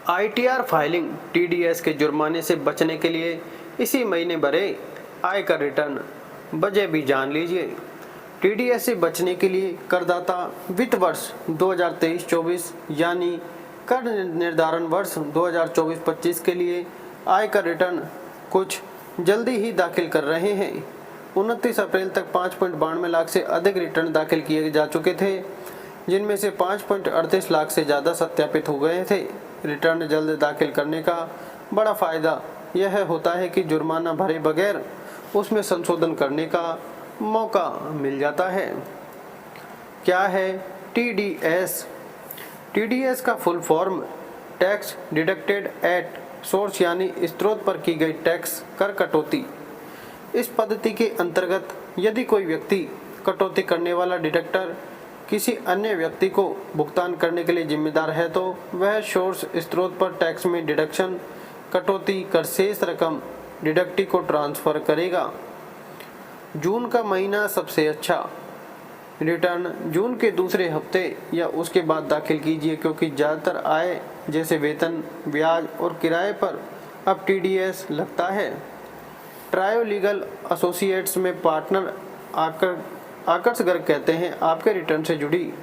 ITR filing TDS के जुर्माने से बचने के लिए इसी महीने भरे आयकर रिटर्न वजह भी जान लीजिए। टीडीएस से बचने के लिए करदाता वित्त वर्ष 2023-24 यानी कर निर्धारण वर्ष 2024-25 के लिए आयकर रिटर्न कुछ जल्दी ही दाखिल कर रहे हैं। 29 अप्रैल तक 5.92 लाख से अधिक रिटर्न दाखिल किए जा चुके थे, जिनमें से 5.38 लाख से ज़्यादा सत्यापित हो गए थे। रिटर्न जल्द दाखिल करने का बड़ा फ़ायदा यह होता है कि जुर्माना भरे बगैर उसमें संशोधन करने का मौका मिल जाता है। क्या है टीडीएस? टीडीएस का full form tax deducted at source यानी स्रोत पर की गई टैक्स कर कटौती। इस पद्धति के अंतर्गत यदि कोई व्यक्ति कटौती करने वाला डिडक्टर किसी अन्य व्यक्ति को भुगतान करने के लिए जिम्मेदार है तो वह सोर्स स्रोत पर टैक्स में डिडक्शन कटौती कर शेष रकम डिडक्टी को ट्रांसफ़र करेगा। जून का महीना सबसे अच्छा। रिटर्न जून के दूसरे हफ्ते या उसके बाद दाखिल कीजिए, क्योंकि ज़्यादातर आय जैसे वेतन, ब्याज और किराए पर अब टीडीएस लगता है। ट्रायो लीगल एसोसिएट्स में पार्टनर आकर्ष गर्ग कहते हैं, आपके रिटर्न से जुड़ी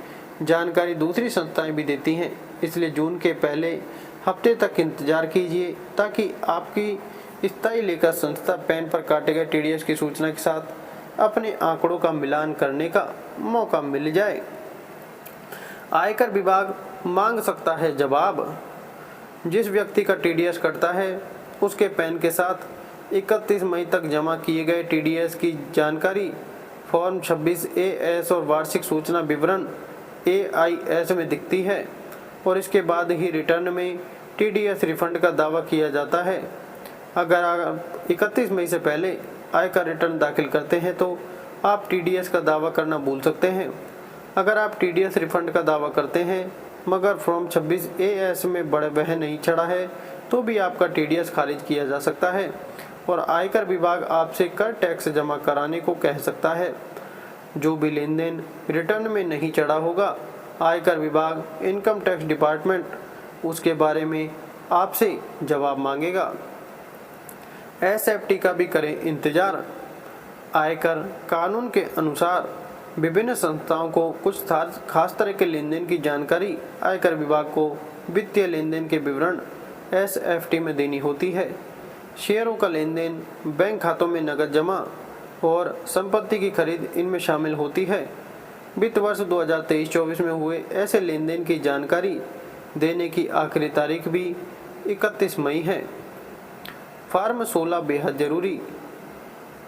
जानकारी दूसरी संस्थाएं भी देती हैं, इसलिए जून के पहले हफ्ते तक इंतजार कीजिए ताकि आपकी स्थायी लेखा संस्था पैन पर काटे गए टीडीएस की सूचना के साथ अपने आंकड़ों का मिलान करने का मौका मिल जाए। आयकर विभाग मांग सकता है जवाब। जिस व्यक्ति का टीडीएस कटता है उसके पैन के साथ 31 मई तक जमा किए गए टीडीएस की जानकारी फॉर्म 26AS और वार्षिक सूचना विवरण AIS में दिखती है और इसके बाद ही रिटर्न में टीडीएस रिफंड का दावा किया जाता है। अगर आप 31 मई से पहले आयकर रिटर्न दाखिल करते हैं तो आप टीडीएस का दावा करना भूल सकते हैं। अगर आप टीडीएस रिफंड का दावा करते हैं मगर फॉर्म 26AS में वह नहीं चढ़ा है तो भी आपका टीडीएस खारिज किया जा सकता है और आयकर विभाग आपसे कर टैक्स जमा कराने को कह सकता है। जो भी लेन देन रिटर्न में नहीं चढ़ा होगा, आयकर विभाग इनकम टैक्स डिपार्टमेंट उसके बारे में आपसे जवाब मांगेगा। एसएफटी का भी करें इंतजार। आयकर कानून के अनुसार विभिन्न संस्थाओं को कुछ खास तरह के लेन देन की जानकारी आयकर विभाग को वित्तीय लेन देन के विवरण एसएफटी में देनी होती है। शेयरों का लेन देन, बैंक खातों में नकद जमा और संपत्ति की खरीद इनमें शामिल होती है। वित्त वर्ष 2023-24 में हुए ऐसे लेन देन की जानकारी देने की आखिरी तारीख भी 31 मई है। फॉर्म 16 बेहद जरूरी।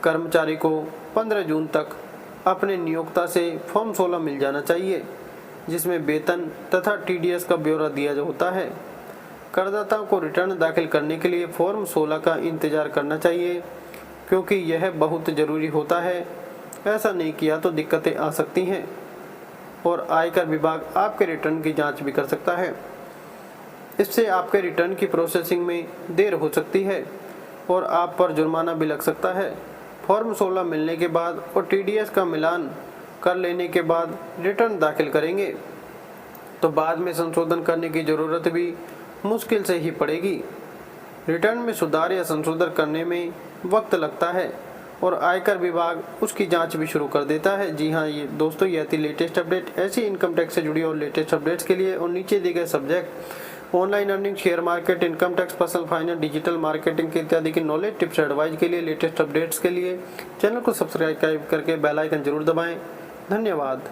कर्मचारी को 15 जून तक अपने नियोक्ता से फॉर्म 16 मिल जाना चाहिए, जिसमें वेतन तथा टीडीएस का ब्यौरा दिया होता है। करदाताओं को रिटर्न दाखिल करने के लिए फॉर्म 16 का इंतजार करना चाहिए, क्योंकि यह बहुत ज़रूरी होता है। ऐसा नहीं किया तो दिक्कतें आ सकती हैं और आयकर विभाग आपके रिटर्न की जांच भी कर सकता है। इससे आपके रिटर्न की प्रोसेसिंग में देर हो सकती है और आप पर जुर्माना भी लग सकता है। फॉर्म 16 मिलने के बाद और टीडीएस का मिलान कर लेने के बाद रिटर्न दाखिल करेंगे तो बाद में संशोधन करने की ज़रूरत भी मुश्किल से ही पड़ेगी। रिटर्न में सुधार या संशोधन करने में वक्त लगता है और आयकर विभाग उसकी जांच भी शुरू कर देता है। जी हाँ, ये दोस्तों यह थी लेटेस्ट अपडेट। ऐसी इनकम टैक्स से जुड़ी और लेटेस्ट अपडेट्स के लिए और नीचे दिए गए subject online earning, share market, income tax, personal finance, digital marketing के इत्यादि की नॉलेज टिप्स एडवाइस के लिए, लेटेस्ट अपडेट्स के लिए चैनल को सब्सक्राइब करके बेल आइकन जरूर दबाएं। धन्यवाद।